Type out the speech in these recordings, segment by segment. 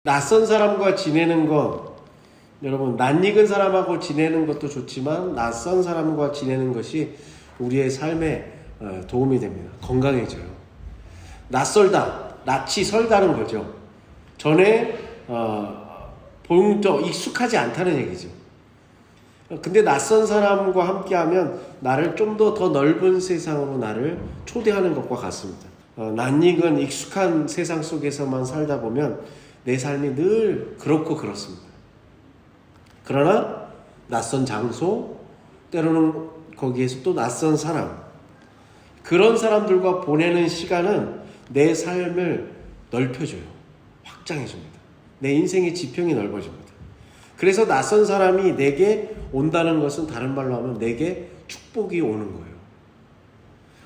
낯선 사람과 지내는 건 여러분 낯익은 사람하고 지내는 것도 좋지만 낯선 사람과 지내는 것이 우리의 삶에 도움이 됩니다. 건강해져요. 낯설다, 낯이 설다는 거죠. 전에 본 적 익숙하지 않다는 얘기죠. 근데 낯선 사람과 함께하면 나를 좀 더 넓은 세상으로 나를 초대하는 것과 같습니다. 낯익은 익숙한 세상 속에서만 살다 보면 내 삶이 늘 그렇고 그렇습니다. 그러나 낯선 장소, 때로는 거기에서 또 낯선 사람, 그런 사람들과 보내는 시간은 내 삶을 넓혀줘요. 확장해줍니다. 내 인생의 지평이 넓어집니다. 그래서 낯선 사람이 내게 온다는 것은 다른 말로 하면 내게 축복이 오는 거예요.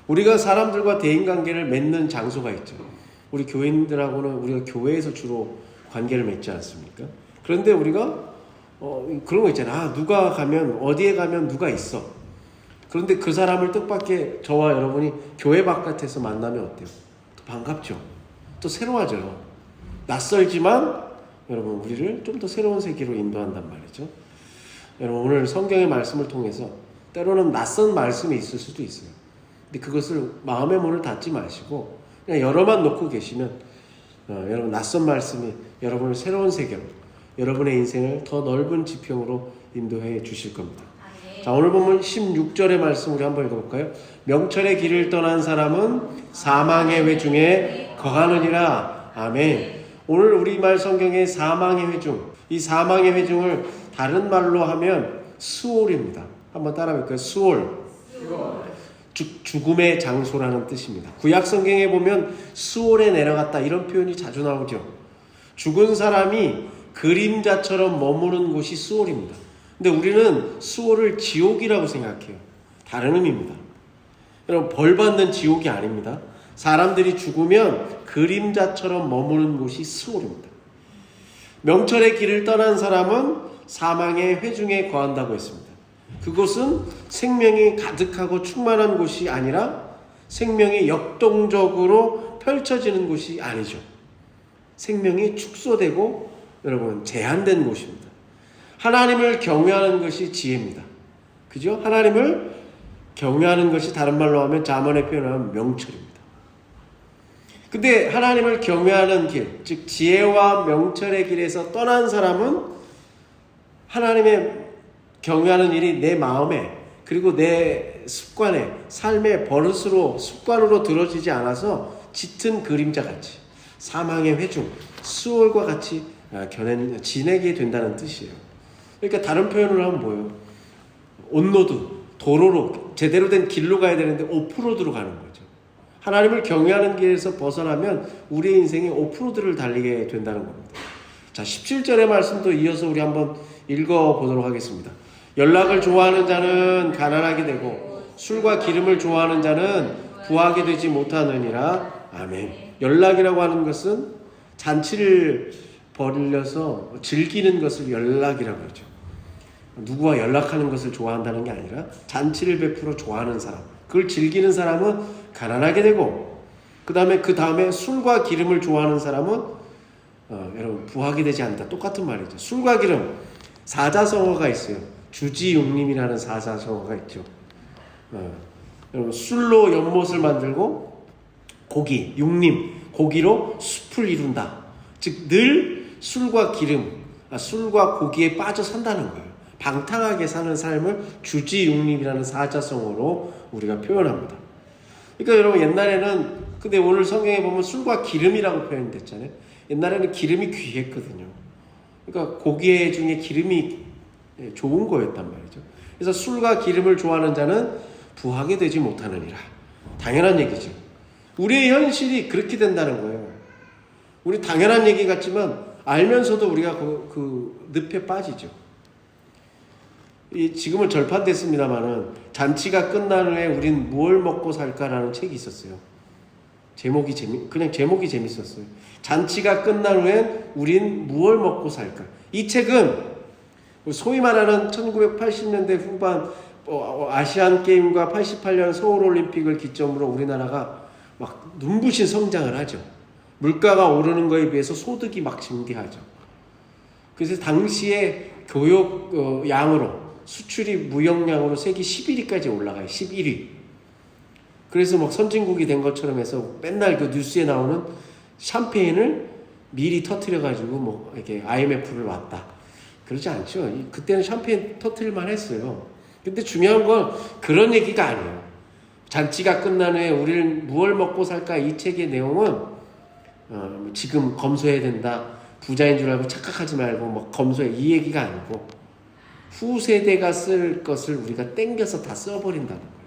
우리가 사람들과 대인관계를 맺는 장소가 있죠. 우리 교인들하고는 우리가 교회에서 주로 관계를 맺지 않습니까? 그런데 우리가 그런 거 있잖아요. 누가 가면 어디에 가면 누가 있어. 그런데 그 사람을 뜻밖의 저와 여러분이 교회 바깥에서 만나면 어때요? 또 반갑죠. 또 새로워져요. 낯설지만 여러분 우리를 좀 더 새로운 세계로 인도한단 말이죠. 여러분 오늘 성경의 말씀을 통해서 때로는 낯선 말씀이 있을 수도 있어요. 근데 그것을 마음의 문을 닫지 마시고 그냥 열어만 놓고 계시면 여러분 낯선 말씀이 여러분을 새로운 세계로 여러분의 인생을 더 넓은 지평으로 인도해 주실 겁니다. 자, 오늘 보면 16절의 말씀 우리 한번 읽어볼까요? 명철의 길을 떠난 사람은 사망의 회중에 거하느니라. 아멘. 오늘 우리말 성경의 사망의 회중, 이 사망의 회중을 다른 말로 하면 수올입니다. 한번 따라 볼까요? 수올. 죽음의 장소라는 뜻입니다. 구약 성경에 보면 수올에 내려갔다 이런 표현이 자주 나오죠. 죽은 사람이 그림자처럼 머무는 곳이 수올입니다. 근데 우리는 수올을 지옥이라고 생각해요. 다른 의미입니다. 여러분 벌 받는 지옥이 아닙니다. 사람들이 죽으면 그림자처럼 머무는 곳이 수올입니다. 명철의 길을 떠난 사람은 사망의 회중에 거한다고 했습니다. 그곳은 생명이 가득하고 충만한 곳이 아니라 생명이 역동적으로 펼쳐지는 곳이 아니죠. 생명이 축소되고 여러분 제한된 곳입니다. 하나님을 경외하는 것이 지혜입니다. 그죠? 하나님을 경외하는 것이 다른 말로 하면 잠언에 표현하면 명철입니다. 근데 하나님을 경외하는 길, 즉 지혜와 명철의 길에서 떠난 사람은 하나님의 경외하는 일이 내 마음에 그리고 내 습관에 삶의 버릇으로 습관으로 들어지지 않아서 짙은 그림자같이 사망의 회중, 수월과 같이 지내게 된다는 뜻이에요. 그러니까 다른 표현을 하면 뭐예요? 온로드, 도로로 제대로 된 길로 가야 되는데 오프로드로 가는 거죠. 하나님을 경외하는 길에서 벗어나면 우리의 인생이 오프로드를 달리게 된다는 겁니다. 자, 17절의 말씀도 이어서 우리 한번 읽어보도록 하겠습니다. 연락을 좋아하는 자는 가난하게 되고 술과 기름을 좋아하는 자는 부하게 되지 못하느니라. 아멘. 연락이라고 하는 것은 잔치를 벌려서 즐기는 것을 연락이라고 그러죠. 누구와 연락하는 것을 좋아한다는 게 아니라 잔치를 베풀어 좋아하는 사람, 그걸 즐기는 사람은 가난하게 되고 그 다음에 술과 기름을 좋아하는 사람은 여러분 부하게 되지 않는다. 똑같은 말이죠. 술과 기름 사자성어가 있어요. 주지용님이라는 사자성어가 있죠. 여러분 술로 연못을 만들고 고기, 육림, 고기로 숲을 이룬다. 즉 늘 술과 기름, 술과 고기에 빠져 산다는 거예요. 방탕하게 사는 삶을 주지육림이라는 사자성어로 우리가 표현합니다. 그러니까 여러분 옛날에는 근데 오늘 성경에 보면 술과 기름이라고 표현됐잖아요. 옛날에는 기름이 귀했거든요. 그러니까 고기 중에 기름이 좋은 거였단 말이죠. 그래서 술과 기름을 좋아하는 자는 부하게 되지 못하느니라. 당연한 얘기죠. 우리의 현실이 그렇게 된다는 거예요. 우리 당연한 얘기 같지만 알면서도 우리가 그 늪에 빠지죠. 지금은 절판됐습니다만은 잔치가 끝난 후에 우린 무엇을 먹고 살까라는 책이 있었어요. 그냥 제목이 재밌었어요. 잔치가 끝난 후엔 우린 무엇을 먹고 살까. 이 책은 소위 말하는 1980년대 후반 아시안 게임과 88년 서울 올림픽을 기점으로 우리나라가 막 눈부신 성장을 하죠. 물가가 오르는 거에 비해서 소득이 막 증대하죠. 그래서 당시에 교역 양으로 수출이 무역량으로 세계 11위까지 올라가요. 11위. 그래서 막 선진국이 된 것처럼 해서 맨날 그 뉴스에 나오는 샴페인을 미리 터트려가지고 뭐 이렇게 IMF를 왔다. 그러지 않죠. 그때는 샴페인 터트릴만 했어요. 근데 중요한 건 그런 얘기가 아니에요. 잔치가 끝난 후에 우리는 무얼 먹고 살까 이 책의 내용은 지금 검소해야 된다. 부자인 줄 알고 착각하지 말고 뭐 검소해 이 얘기가 아니고 후세대가 쓸 것을 우리가 땡겨서 다 써버린다는 거예요.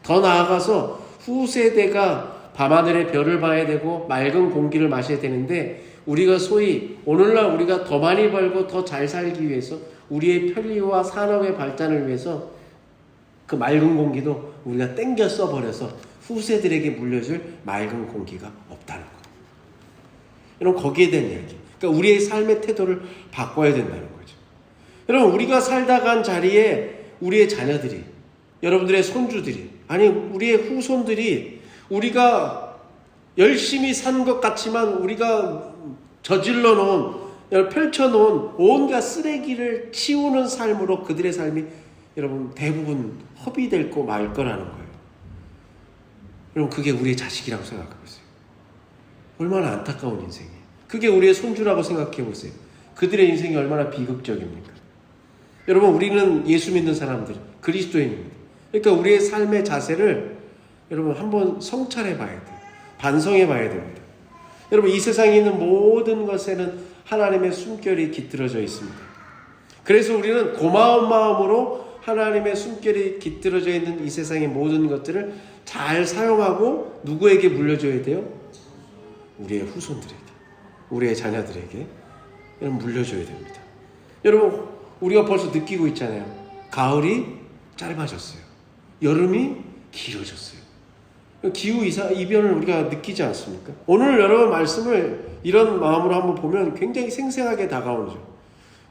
더 나아가서 후세대가 밤하늘의 별을 봐야 되고 맑은 공기를 마셔야 되는데 우리가 소위 오늘날 우리가 더 많이 벌고 더 잘 살기 위해서 우리의 편리와 산업의 발전을 위해서 그 맑은 공기도 우리가 땡겨 써버려서 후세들에게 물려줄 맑은 공기가 없다는 거예요. 여러분 거기에 대한 이야기. 그러니까 우리의 삶의 태도를 바꿔야 된다는 거죠. 여러분 우리가 살다 간 자리에 우리의 자녀들이 여러분들의 손주들이 아니 우리의 후손들이 우리가 열심히 산 것 같지만 우리가 저질러 놓은 펼쳐놓은 온갖 쓰레기를 치우는 삶으로 그들의 삶이 여러분 대부분 허비될 거 말 거라는 거예요. 여러분 그게 우리의 자식이라고 생각해 보세요. 얼마나 안타까운 인생이에요. 그게 우리의 손주라고 생각해 보세요. 그들의 인생이 얼마나 비극적입니까? 여러분 우리는 예수 믿는 사람들 그리스도인입니다. 그러니까 우리의 삶의 자세를 여러분 한번 성찰해 봐야 돼요. 반성해 봐야 됩니다. 여러분 이 세상에 있는 모든 것에는 하나님의 숨결이 깃들어져 있습니다. 그래서 우리는 고마운 마음으로 하나님의 숨결이 깃들어져 있는 이 세상의 모든 것들을 잘 사용하고 누구에게 물려줘야 돼요? 우리의 후손들에게, 우리의 자녀들에게 물려줘야 됩니다. 여러분 우리가 벌써 느끼고 있잖아요. 가을이 짧아졌어요. 여름이 길어졌어요. 기후 이변을 우리가 느끼지 않습니까? 오늘 여러분 말씀을 이런 마음으로 한번 보면 굉장히 생생하게 다가오죠.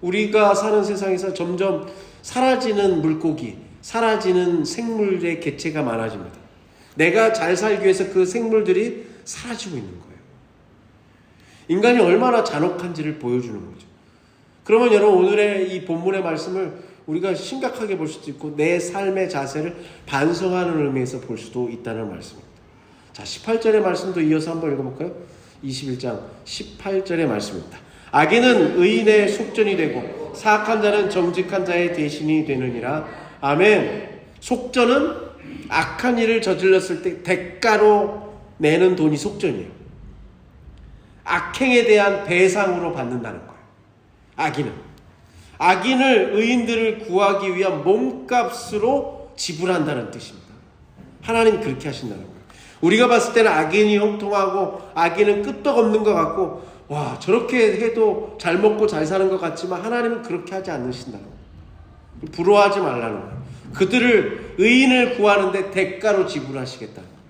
우리가 사는 세상에서 점점 사라지는 물고기, 사라지는 생물의 개체가 많아집니다. 내가 잘 살기 위해서 그 생물들이 사라지고 있는 거예요. 인간이 얼마나 잔혹한지를 보여주는 거죠. 그러면 여러분 오늘의 이 본문의 말씀을 우리가 심각하게 볼 수도 있고 내 삶의 자세를 반성하는 의미에서 볼 수도 있다는 말씀입니다. 자, 18절의 말씀도 이어서 한번 읽어볼까요? 21장 18절의 말씀입니다. 악인은 의인의 속전이 되고 사악한 자는 정직한 자의 대신이 되느니라. 아멘. 속전은 악한 일을 저질렀을 때 대가로 내는 돈이 속전이에요. 악행에 대한 배상으로 받는다는 거예요. 악인을 의인들을 구하기 위한 몸값으로 지불한다는 뜻입니다. 하나님이 그렇게 하신다는 거예요. 우리가 봤을 때는 악인이 형통하고 악인은 끄떡없는 것 같고 와 저렇게 해도 잘 먹고 잘 사는 것 같지만 하나님은 그렇게 하지 않으신다는 거예요. 부러워하지 말라는 거예요. 그들을 의인을 구하는데 대가로 지불하시겠다는 거예요.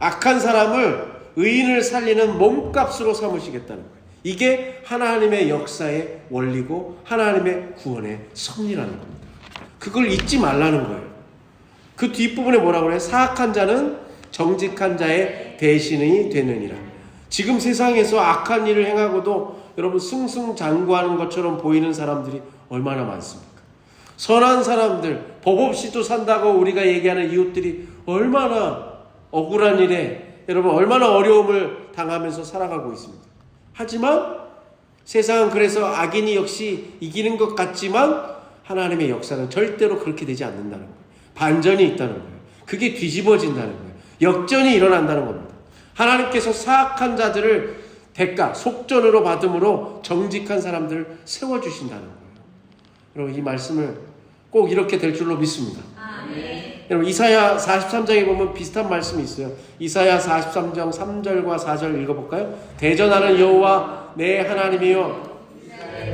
악한 사람을 의인을 살리는 몸값으로 삼으시겠다는 거예요. 이게 하나님의 역사의 원리고 하나님의 구원의 섭리라는 겁니다. 그걸 잊지 말라는 거예요. 그 뒷부분에 뭐라고 그래요? 사악한 자는 정직한 자의 대신이 되느니라. 지금 세상에서 악한 일을 행하고도 여러분 승승장구하는 것처럼 보이는 사람들이 얼마나 많습니까? 선한 사람들, 법 없이도 산다고 우리가 얘기하는 이웃들이 얼마나 억울한 일에 여러분 얼마나 어려움을 당하면서 살아가고 있습니다. 하지만 세상은 그래서 악인이 역시 이기는 것 같지만 하나님의 역사는 절대로 그렇게 되지 않는다는 거예요. 반전이 있다는 거예요. 그게 뒤집어진다는 거예요. 역전이 일어난다는 겁니다. 하나님께서 사악한 자들을 대가, 속전으로 받음으로 정직한 사람들을 세워주신다는 거예요. 여러분 이 말씀을 꼭 이렇게 될 줄로 믿습니다. 아멘. 여러분 이사야 43장에 보면 비슷한 말씀이 있어요. 이사야 43장 3절과 4절 읽어볼까요? 대전하는 여호와 내 하나님이여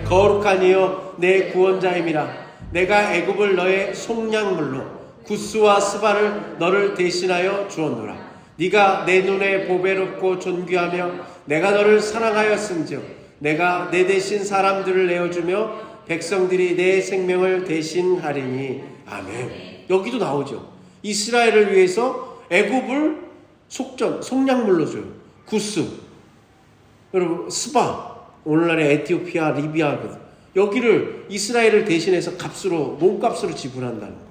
거룩한 이여 내 구원자임이라. 내가 애굽을 너의 속량물로 구스와 스바를 너를 대신하여 주었노라. 네가 내 눈에 보배롭고 존귀하며 내가 너를 사랑하였은즉 내가 내 대신 사람들을 내어주며 백성들이 내 생명을 대신하리니. 아멘. 여기도 나오죠. 이스라엘을 위해서 애굽을 속량물로 줘요. 구스, 여러분 스바, 오늘날의 에티오피아, 리비아거든. 여기를 이스라엘을 대신해서 값으로 몸값으로 지불한다는 거예요.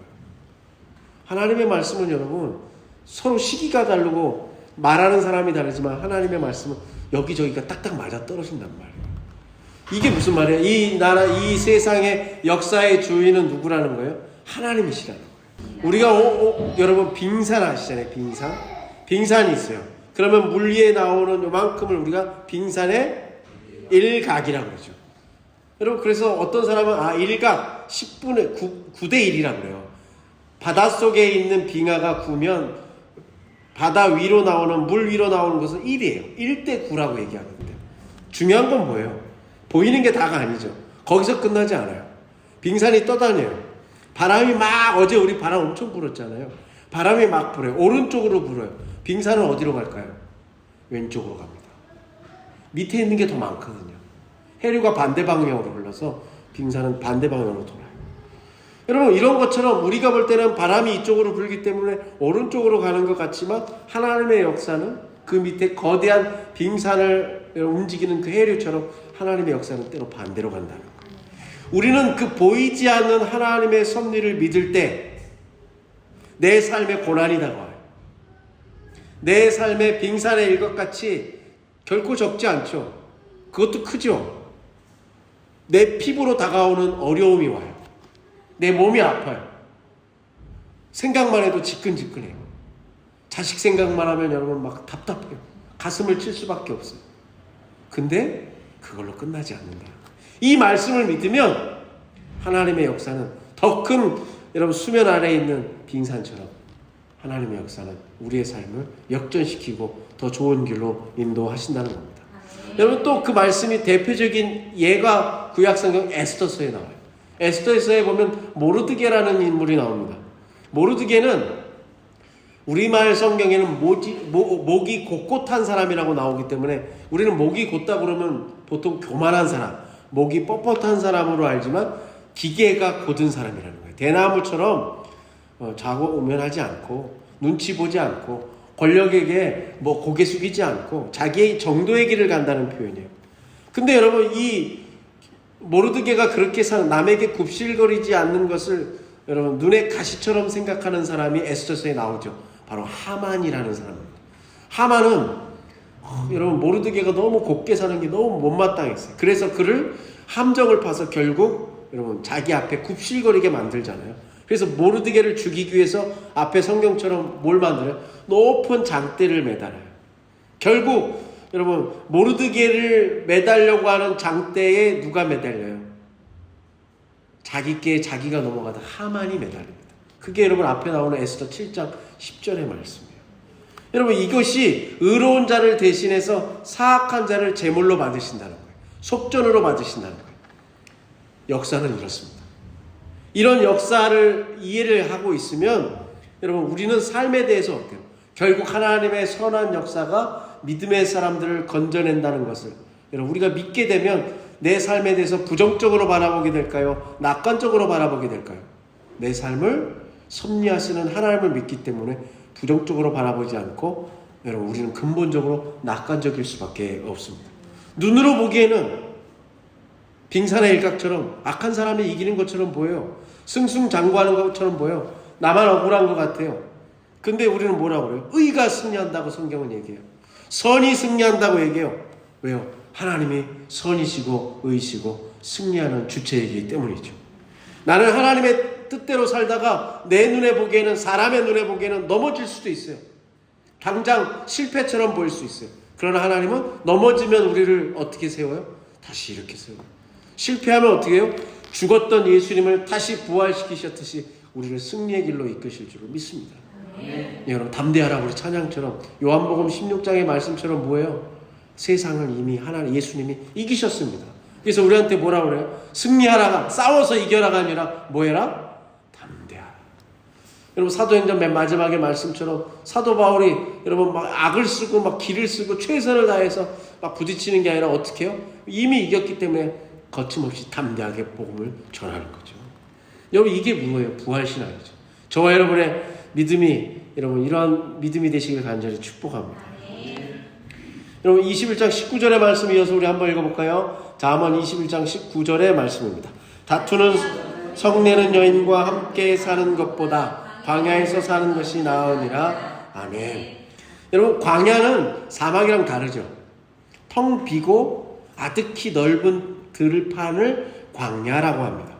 하나님의 말씀은 여러분 서로 시기가 다르고 말하는 사람이 다르지만 하나님의 말씀은 여기저기가 딱딱 맞아 떨어진단 말이에요. 이게 무슨 말이에요? 이 나라, 이 세상의 역사의 주인은 누구라는 거예요? 하나님이시라는 거예요. 우리가 여러분 빙산 아시잖아요. 빙산이 있어요. 그러면 물 위에 나오는 요만큼을 우리가 빙산의 일각이라고 그러죠. 여러분 그래서 어떤 사람은 일각 10분의 9대 1이라고 그래요. 바닷속에 있는 빙하가 9면 바다 위로 나오는 물 위로 나오는 것은 1이에요. 1대 9라고 얘기하거든요. 중요한 건 뭐예요? 보이는 게 다가 아니죠. 거기서 끝나지 않아요. 빙산이 떠다녀요. 바람이 막 어제 우리 바람 엄청 불었잖아요. 바람이 막 불어요. 오른쪽으로 불어요. 빙산은 어디로 갈까요? 왼쪽으로 갑니다. 밑에 있는 게 더 많거든요. 해류가 반대 방향으로 흘러서 빙산은 반대 방향으로 돌아요. 여러분 이런 것처럼 우리가 볼 때는 바람이 이쪽으로 불기 때문에 오른쪽으로 가는 것 같지만 하나님의 역사는 그 밑에 거대한 빙산을 움직이는 그 해류처럼 하나님의 역사는 때로 반대로 간다는 거예요. 우리는 그 보이지 않는 하나님의 섭리를 믿을 때 내 삶에 고난이 다가와요. 내 삶의 빙산의 일것같이 결코 적지 않죠. 그것도 크죠. 내 피부로 다가오는 어려움이 와요. 내 몸이 아파요. 생각만 해도 지끈지끈해요. 자식 생각만 하면 여러분 막 답답해요. 가슴을 칠 수밖에 없어요. 근데 그걸로 끝나지 않는다. 이 말씀을 믿으면 하나님의 역사는 더 큰 여러분 수면 아래에 있는 빙산처럼 하나님의 역사는 우리의 삶을 역전시키고 더 좋은 길로 인도하신다는 겁니다. 여러분 또 그 말씀이 대표적인 예가 구약성경 에스더서에 나와요. 에스더서에 보면 모르드게라는 인물이 나옵니다. 모르드게는 우리말 성경에는 목이 곧곧한 사람이라고 나오기 때문에 우리는 목이 곧다 그러면 보통 교만한 사람, 목이 뻣뻣한 사람으로 알지만 기계가 곧은 사람이라는 거예요. 대나무처럼 자고 우면하지 않고 눈치 보지 않고 권력에게 고개 숙이지 않고 자기의 정도의 길을 간다는 표현이에요. 근데 여러분 이 모르드게가 그렇게 남에게 굽실거리지 않는 것을 여러분 눈에 가시처럼 생각하는 사람이 에스더서에 나오죠. 바로 하만이라는 사람입니다. 하만은 여러분 모르드게가 너무 곱게 사는 게 너무 못마땅했어요. 그래서 그를 함정을 파서 결국 여러분 자기 앞에 굽실거리게 만들잖아요. 그래서 모르드게를 죽이기 위해서 앞에 성경처럼 뭘 만들어요? 높은 장대를 매달아요. 결국 여러분 모르드게를 매달려고 하는 장대에 누가 매달려요? 자기께 자기가 넘어가다 하만이 매달립니다. 그게 여러분 앞에 나오는 에스더 7장 10절의 말씀이에요. 여러분 이것이 의로운 자를 대신해서 사악한 자를 제물로 받으신다는 거예요. 속전으로 받으신다는 거예요. 역사는 이렇습니다. 이런 역사를 이해를 하고 있으면 여러분 우리는 삶에 대해서 어때요? 결국 하나님의 선한 역사가 믿음의 사람들을 건져낸다는 것을 여러분 우리가 믿게 되면 내 삶에 대해서 부정적으로 바라보게 될까요? 낙관적으로 바라보게 될까요? 내 삶을 섭리하시는 하나님을 믿기 때문에 부정적으로 바라보지 않고 여러분 우리는 근본적으로 낙관적일 수밖에 없습니다. 눈으로 보기에는 빙산의 일각처럼 악한 사람이 이기는 것처럼 보여요. 승승장구하는 것처럼 보여요. 나만 억울한 것 같아요. 근데 우리는 뭐라고 그래요? 의가 승리한다고 성경은 얘기해요. 선이 승리한다고 얘기해요. 왜요? 하나님이 선이시고 의시고 승리하는 주체이기 때문이죠. 나는 하나님의 뜻대로 살다가 내 눈에 보기에는 사람의 눈에 보기에는 넘어질 수도 있어요. 당장 실패처럼 보일 수 있어요. 그러나 하나님은 넘어지면 우리를 어떻게 세워요? 다시 이렇게 세워요. 실패하면 어떻게 해요? 죽었던 예수님을 다시 부활시키셨듯이 우리를 승리의 길로 이끄실 줄을 믿습니다. 여러분 담대하라 우리 찬양처럼 요한복음 16장의 말씀처럼 뭐예요? 세상을 이미 하나님 예수님이 이기셨습니다. 그래서 우리한테 뭐라고 그래요? 승리하라가 싸워서 이겨라가 아니라 뭐해라? 담대하라. 여러분 사도행전 맨 마지막의 말씀처럼 사도 바울이 여러분 막 악을 쓰고 막 기를 쓰고 최선을 다해서 막 부딪히는 게 아니라 어떻게 해요? 이미 이겼기 때문에 거침없이 담대하게 복음을 전하는 거죠. 여러분 이게 뭐예요? 부활신앙이죠. 저와 여러분의 믿음이 여러분 이러한 믿음이 되시길 간절히 축복합니다. 여러분 21장 19절의 말씀 이어서 우리 한번 읽어볼까요? 잠언 21장 19절의 말씀입니다. 다투는 성내는 여인과 함께 사는 것보다 광야에서 사는 것이 나으니라. 아멘. 여러분 광야는 사막이랑 다르죠. 텅 비고 아득히 넓은 들판을 광야라고 합니다.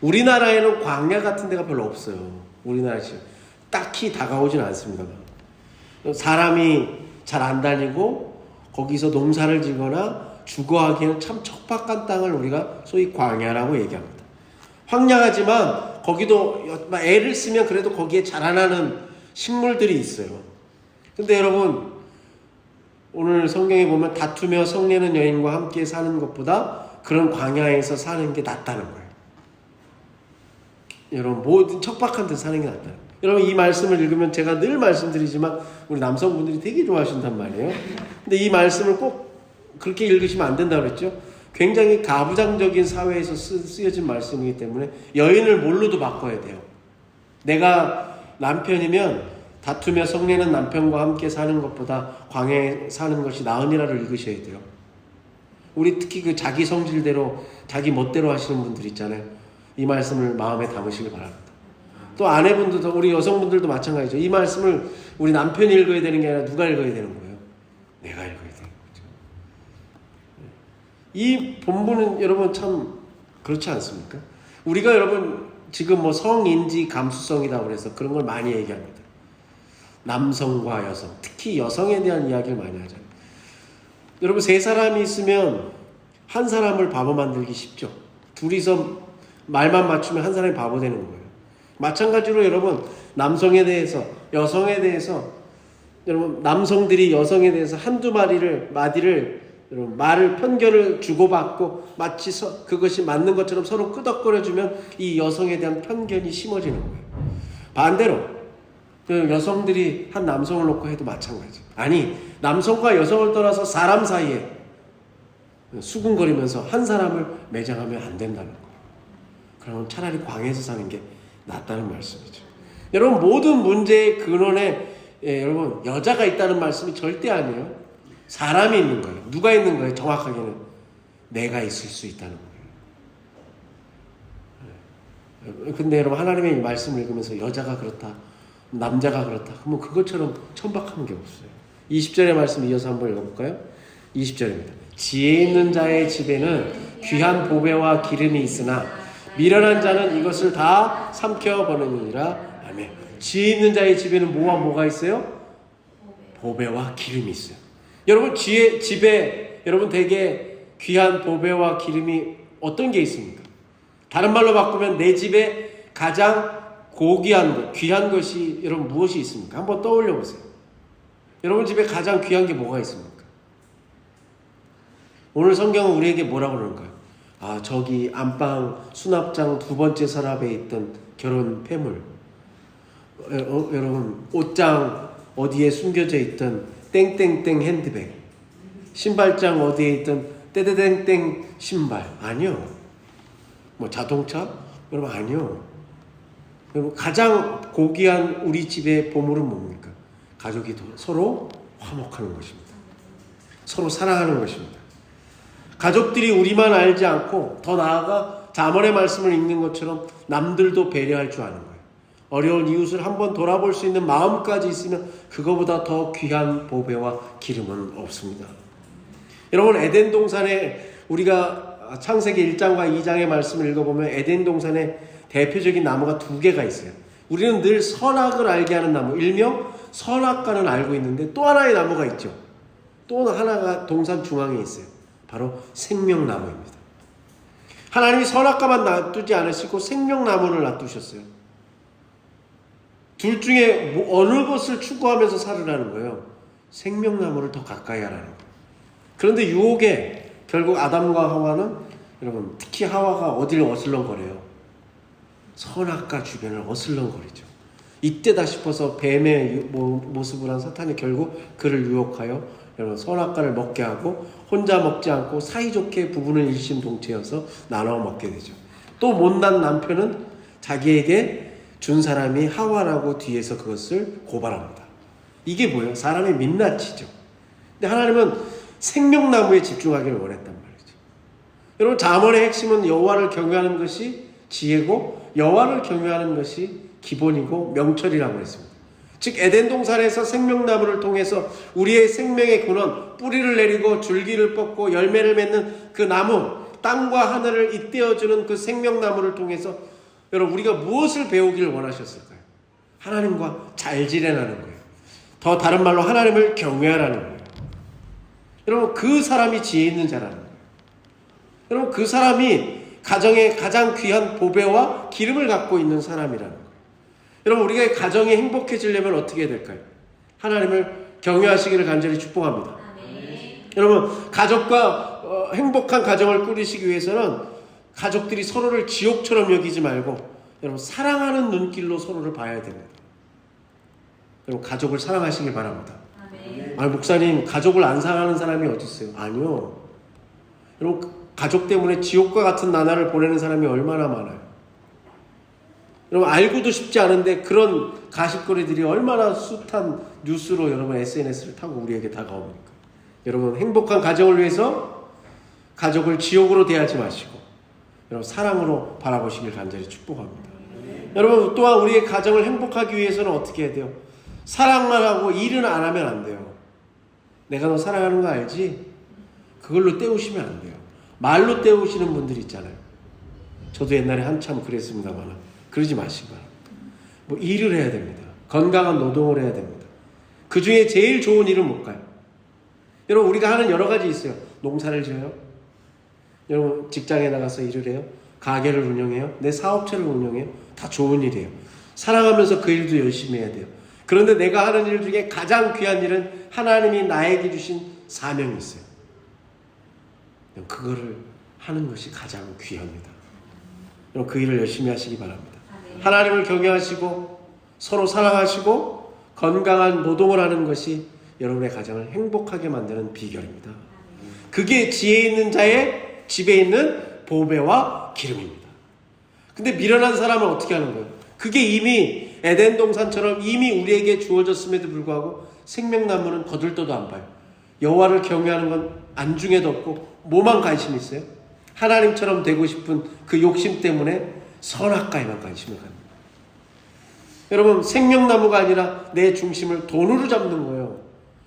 우리나라에는 광야 같은 데가 별로 없어요. 우리나라 지금 딱히 다가오진 않습니다. 사람이 잘 안 다니고 거기서 농사를 지거나 주거하기에는 참 척박한 땅을 우리가 소위 광야라고 얘기합니다. 황량하지만 거기도 애를 쓰면 그래도 거기에 자라나는 식물들이 있어요. 근데 여러분 오늘 성경에 보면 다투며 성내는 여인과 함께 사는 것보다 그런 광야에서 사는 게 낫다는 거예요. 여러분 모든 척박한 데 사는 게 낫다는 거예요. 여러분 이 말씀을 읽으면 제가 늘 말씀드리지만 우리 남성분들이 되게 좋아하신단 말이에요. 근데 이 말씀을 꼭 그렇게 읽으시면 안 된다고 그랬죠. 굉장히 가부장적인 사회에서 쓰여진 말씀이기 때문에 여인을 뭘로도 바꿔야 돼요. 내가 남편이면 다투며 성내는 남편과 함께 사는 것보다 광야에 사는 것이 나으니라를 읽으셔야 돼요. 우리 특히 그 자기 성질대로 자기 멋대로 하시는 분들 있잖아요. 이 말씀을 마음에 담으시길 바랍니다. 또 아내분들도 우리 여성분들도 마찬가지죠. 이 말씀을 우리 남편이 읽어야 되는 게 아니라 누가 읽어야 되는 거예요? 내가 읽어야 되는 거죠. 이 본문은 여러분 참 그렇지 않습니까? 우리가 여러분 지금 뭐 성인지 감수성이다 그래서 그런 걸 많이 얘기합니다. 남성과 여성, 특히 여성에 대한 이야기를 많이 하잖아요. 여러분 세 사람이 있으면 한 사람을 바보 만들기 쉽죠. 둘이서 말만 맞추면 한 사람이 바보 되는 거예요. 마찬가지로 여러분 남성에 대해서 여성에 대해서 여러분 남성들이 여성에 대해서 한두 마디를 여러분 말을 편견을 주고받고 마치 그것이 맞는 것처럼 서로 끄덕거려주면 이 여성에 대한 편견이 심어지는 거예요. 반대로 그 여성들이 한 남성을 놓고 해도 마찬가지. 아니 남성과 여성을 떠나서 사람 사이에 수군거리면서 한 사람을 매장하면 안 된다는 거예요. 그러면 차라리 광야에서 사는 게 낫다는 말씀이죠. 여러분 모든 문제의 근원에 여러분 여자가 있다는 말씀이 절대 아니에요. 사람이 있는 거예요. 누가 있는 거예요? 정확하게는 내가 있을 수 있다는 거예요. 근데 여러분 하나님의 이 말씀을 읽으면서 여자가 그렇다, 남자가 그렇다 그러면 그것처럼 천박한 게 없어요. 20절의 말씀 이어서 한번 읽어볼까요? 20절입니다. 지혜 있는 자의 집에는 귀한 보배와 기름이 있으나 미련한 자는 이것을 다 삼켜버리느니라. 아멘. 지혜 있는 자의 집에는 뭐가 있어요? 보배와 기름이 있어요. 여러분 집에 여러분 되게 귀한 보배와 기름이 어떤 게 있습니까? 다른 말로 바꾸면 내 집에 가장 고귀한 것, 귀한 것이 여러분 무엇이 있습니까? 한번 떠올려 보세요. 여러분 집에 가장 귀한 게 뭐가 있습니까? 오늘 성경은 우리에게 뭐라고 그러는가요? 저기 안방 수납장 두 번째 서랍에 있던 결혼 폐물, 여러분 옷장 어디에 숨겨져 있던 땡땡땡 핸드백, 신발장 어디에 있던 떼떼땡땡 신발. 아니요. 뭐 자동차? 여러분 아니요. 여러분 가장 고귀한 우리 집의 보물은 뭡니까? 가족이 서로 화목하는 것입니다. 서로 사랑하는 것입니다. 가족들이 우리만 알지 않고 더 나아가 잠언의 말씀을 읽는 것처럼 남들도 배려할 줄 아는 거예요. 어려운 이웃을 한번 돌아볼 수 있는 마음까지 있으면 그거보다 더 귀한 보배와 기름은 없습니다. 여러분 에덴 동산에 우리가 창세기 1장과 2장의 말씀을 읽어보면 에덴 동산에 대표적인 나무가 두 개가 있어요. 우리는 늘 선악을 알게 하는 나무, 일명 선악과는 알고 있는데 또 하나의 나무가 있죠. 또 하나가 동산 중앙에 있어요. 바로 생명나무입니다. 하나님이 선악과만 놔두지 않으시고 생명나무를 놔두셨어요. 둘 중에 어느 것을 추구하면서 살으라는 거예요? 생명나무를 더 가까이 하라는 거예요. 그런데 유혹에 결국 아담과 하와는 여러분 특히 하와가 어디를 어슬렁거려요? 선악과 주변을 어슬렁거리죠. 이때다 싶어서 뱀의 모습을 한 사탄이 결국 그를 유혹하여 여러분 선악과를 먹게 하고 혼자 먹지 않고 사이좋게 부부는 일심동체여서 나눠 먹게 되죠. 또 못난 남편은 자기에게 준 사람이 하와라고 뒤에서 그것을 고발합니다. 이게 뭐예요? 사람의 민낯이죠. 근데 하나님은 생명나무에 집중하기를 원했단 말이죠. 여러분, 잠언의 핵심은 여호와를 경외하는 것이 지혜고 여호와를 경외하는 것이 기본이고 명철이라고 했습니다. 즉 에덴 동산에서 생명나무를 통해서 우리의 생명의 근원, 뿌리를 내리고 줄기를 뻗고 열매를 맺는 그 나무, 땅과 하늘을 잇대어주는 그 생명나무를 통해서 여러분, 우리가 무엇을 배우기를 원하셨을까요? 하나님과 잘 지내라는 거예요. 더 다른 말로 하나님을 경외하라는 거예요. 여러분, 그 사람이 지혜 있는 자라는 거예요. 여러분, 그 사람이 가정에 가장 귀한 보배와 기름을 갖고 있는 사람이라는 거예요. 여러분, 우리가 가정이 행복해지려면 어떻게 해야 될까요? 하나님을 경외하시기를 간절히 축복합니다. 여러분, 가족과 행복한 가정을 꾸리시기 위해서는 가족들이 서로를 지옥처럼 여기지 말고 여러분, 사랑하는 눈길로 서로를 봐야 됩니다. 여러분, 가족을 사랑하시길 바랍니다. 아니, 목사님, 가족을 안 사랑하는 사람이 어디 있어요? 아니요. 여러분, 가족 때문에 지옥과 같은 나날을 보내는 사람이 얼마나 많아요. 여러분, 알고도 싶지 않은데 그런 가십거리들이 얼마나 숱한 뉴스로 여러분 SNS를 타고 우리에게 다가옵니까? 여러분, 행복한 가정을 위해서 가족을 지옥으로 대하지 마시고 여러분, 사랑으로 바라보시길 간절히 축복합니다. 여러분, 또한 우리의 가정을 행복하기 위해서는 어떻게 해야 돼요? 사랑만 하고 일은 안 하면 안 돼요. 내가 너 사랑하는 거 알지? 그걸로 때우시면 안 돼요. 말로 때우시는 분들 있잖아요. 저도 옛날에 한참 그랬습니다만 그러지 마시기 바랍니다. 뭐 일을 해야 됩니다. 건강한 노동을 해야 됩니다. 그 중에 제일 좋은 일은 뭘까요? 여러분, 우리가 하는 여러 가지 있어요. 농사를 지어요. 여러분, 직장에 나가서 일을 해요. 가게를 운영해요. 내 사업체를 운영해요. 다 좋은 일이에요. 사랑하면서 그 일도 열심히 해야 돼요. 그런데 내가 하는 일 중에 가장 귀한 일은 하나님이 나에게 주신 사명이 있어요. 그거를 하는 것이 가장 귀합니다. 여러분, 그 일을 열심히 하시기 바랍니다. 하나님을 경외하시고 서로 사랑하시고 건강한 노동을 하는 것이 여러분의 가정을 행복하게 만드는 비결입니다. 그게 지혜 있는 자의 집에 있는 보배와 기름입니다. 근데 미련한 사람은 어떻게 하는 거예요? 그게 이미 에덴 동산처럼 이미 우리에게 주어졌음에도 불구하고 생명나무는 거들떠도 안 봐요. 여호와를 경외하는 건 안중에도 없고 뭐만 관심이 있어요? 하나님처럼 되고 싶은 그 욕심 때문에 선악과에만 관심을 갖는 거예요. 여러분, 생명나무가 아니라 내 중심을 돈으로 잡는 거예요.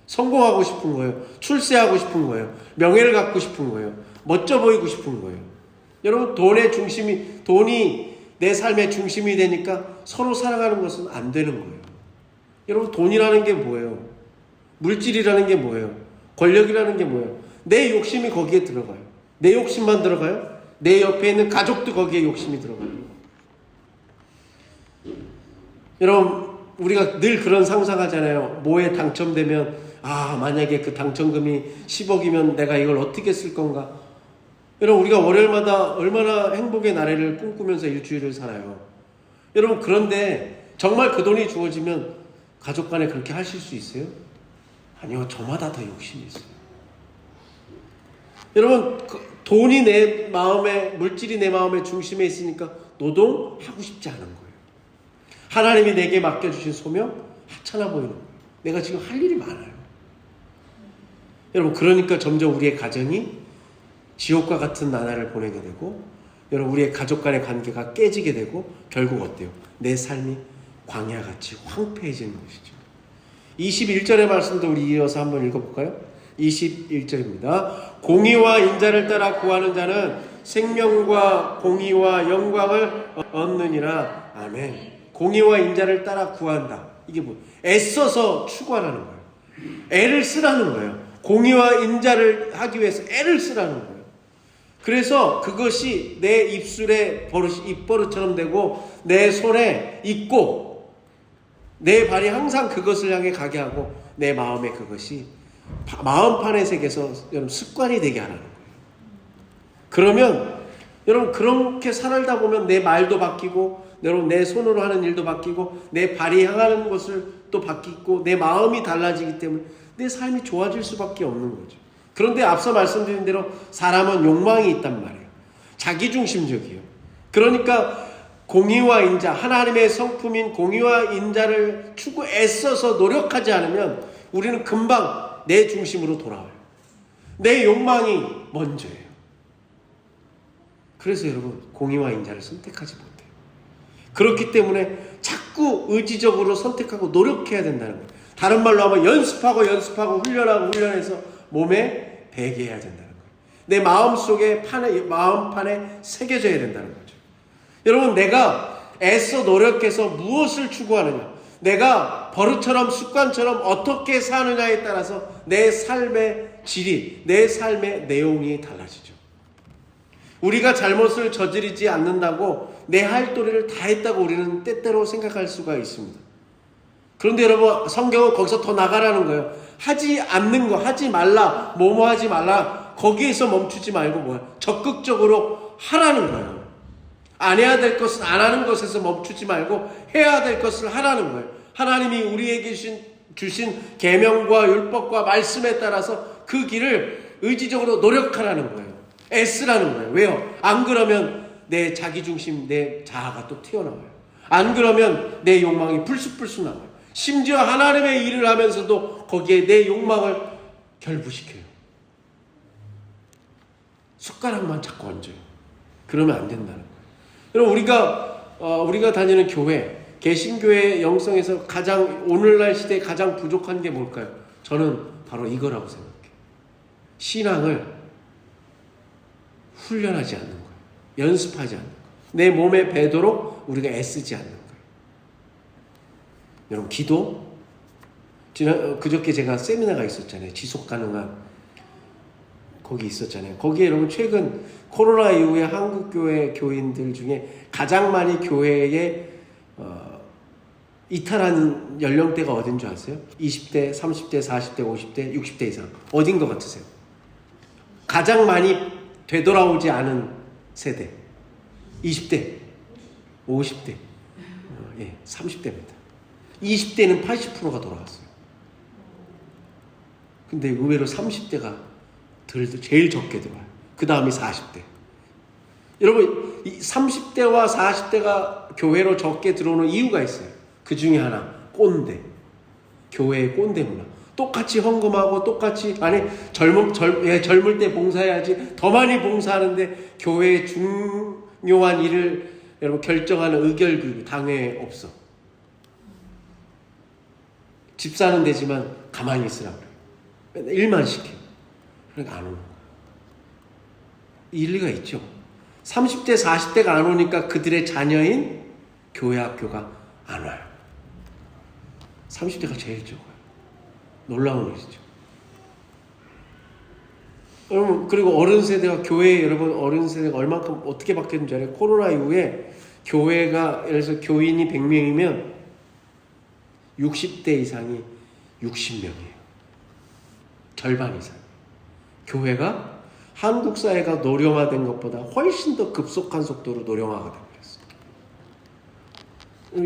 성공하고 싶은 거예요. 출세하고 싶은 거예요. 명예를 갖고 싶은 거예요. 멋져 보이고 싶은 거예요. 여러분, 돈이 내 삶의 중심이 되니까 서로 사랑하는 것은 안 되는 거예요. 여러분, 돈이라는 게 뭐예요? 물질이라는 게 뭐예요? 권력이라는 게 뭐예요? 내 욕심이 거기에 들어가요. 내 욕심만 들어가요? 내 옆에 있는 가족도 거기에 욕심이 들어가요. 여러분, 우리가 늘 그런 상상하잖아요. 뭐에 당첨되면 만약에 그 당첨금이 10억이면 내가 이걸 어떻게 쓸 건가? 여러분, 우리가 월요일마다 얼마나 행복의 나래를 꿈꾸면서 일주일을 살아요. 여러분, 그런데 정말 그 돈이 주어지면 가족 간에 그렇게 하실 수 있어요? 아니요. 저마다 다 욕심이 있어요. 여러분, 돈이 내 마음에, 물질이 내 마음의 중심에 있으니까 노동하고 싶지 않은 거예요. 하나님이 내게 맡겨주신 소명 하찮아 보이는 거예요. 내가 지금 할 일이 많아요. 여러분, 그러니까 점점 우리의 가정이 지옥과 같은 나날을 보내게 되고, 여러분, 우리의 가족 간의 관계가 깨지게 되고, 결국 어때요? 내 삶이 광야같이 황폐해지는 것이죠. 21절의 말씀도 우리 이어서 한번 읽어볼까요? 21절입니다. 공의와 인자를 따라 구하는 자는 생명과 공의와 영광을 얻느니라. 아멘. 공의와 인자를 따라 구한다. 이게 뭐? 애써서 추구하라는 거예요. 애를 쓰라는 거예요. 공의와 인자를 하기 위해서 애를 쓰라는 거예요. 그래서 그것이 내 입술에 입버릇처럼 되고 내 손에 있고 내 발이 항상 그것을 향해 가게 하고 내 마음에 그것이 마음판의 세계에서 여러분 습관이 되게 하라는 거예요. 그러면 여러분 그렇게 살다 보면 내 말도 바뀌고 여러분 내 손으로 하는 일도 바뀌고 내 발이 향하는 것을 또 바뀌고 내 마음이 달라지기 때문에 내 삶이 좋아질 수밖에 없는 거죠. 그런데 앞서 말씀드린 대로 사람은 욕망이 있단 말이에요. 자기중심적이에요. 그러니까 공의와 인자, 하나님의 성품인 공의와 인자를 추구 애써서 노력하지 않으면 우리는 금방 내 중심으로 돌아와요. 내 욕망이 먼저예요. 그래서 여러분 공의와 인자를 선택하지 못해요. 그렇기 때문에 자꾸 의지적으로 선택하고 노력해야 된다는 거예요. 다른 말로 하면 연습하고 훈련하고 훈련해서 몸에 배게 해야 된다는 거예요. 내 마음속에 마음판에 새겨져야 된다는 거죠. 여러분, 내가 애써 노력해서 무엇을 추구하느냐, 내가 버릇처럼 습관처럼 어떻게 사느냐에 따라서 내 삶의 질이, 내 삶의 내용이 달라지죠. 우리가 잘못을 저지르지 않는다고 내 할 도리를 다 했다고 우리는 때때로 생각할 수가 있습니다. 그런데 여러분, 성경은 거기서 더 나가라는 거예요. 하지 않는 거, 하지 말라, 뭐뭐 하지 말라, 거기에서 멈추지 말고 뭐야? 적극적으로 하라는 거예요. 안 해야 될 것은 안 하는 것에서 멈추지 말고 해야 될 것을 하라는 거예요. 하나님이 우리에게 주신 계명과 율법과 말씀에 따라서 그 길을 의지적으로 노력하라는 거예요. 애쓰라는 거예요. 왜요? 안 그러면 내 자기중심, 내 자아가 또 튀어나와요. 안 그러면 내 욕망이 불쑥불쑥 나와요. 심지어 하나님의 일을 하면서도 거기에 내 욕망을 결부시켜요. 숟가락만 자꾸 얹어요. 그러면 안 된다는 거예요. 여러분, 우리가 다니는 교회, 개신교회 영성에서 오늘날 시대에 가장 부족한 게 뭘까요? 저는 바로 이거라고 생각해요. 신앙을 훈련하지 않는 거예요. 연습하지 않는 거예요. 내 몸에 배도록 우리가 애쓰지 않는 거예요. 여러분, 기도, 그저께 제가 세미나가 있었잖아요. 지속 가능한, 거기 있었잖아요. 거기에 여러분, 최근 코로나 이후에 한국교회 교인들 중에 가장 많이 교회에 이탈하는 연령대가 어딘 줄 아세요? 20대, 30대, 40대, 50대, 60대 이상. 어딘 것 같으세요? 가장 많이 되돌아오지 않은 세대. 20대, 50대, 30대입니다. 20대는 80%가 돌아왔어요. 근데 의외로 30대가 제일 적게 들어와요. 그 다음이 40대. 여러분, 이 30대와 40대가 교회로 적게 들어오는 이유가 있어요. 그 중에 하나, 꼰대. 교회의 꼰대 문화. 똑같이 헌금하고 젊을 때 봉사해야지, 더 많이 봉사하는데 교회의 중요한 일을 여러분 결정하는 의결 당회에 없어. 집 사는 데지만 가만히 있으라고 그래요. 맨날 일만 시켜요. 그러니까 안 오는 거예요. 일리가 있죠. 30대, 40대가 안 오니까 그들의 자녀인 교회 학교가 안 와요. 30대가 제일 적어요. 놀라운 일이죠. 여러분, 그리고 어른 세대가 여러분 어른 세대가 얼만큼 어떻게 바뀌었는지 알아요? 코로나 이후에 교회가, 예를 들어서 교인이 100명이면 60대 이상이 60명이에요. 절반 이상. 교회가 한국 사회가 노령화된 것보다 훨씬 더 급속한 속도로 노령화가 되고 있어요.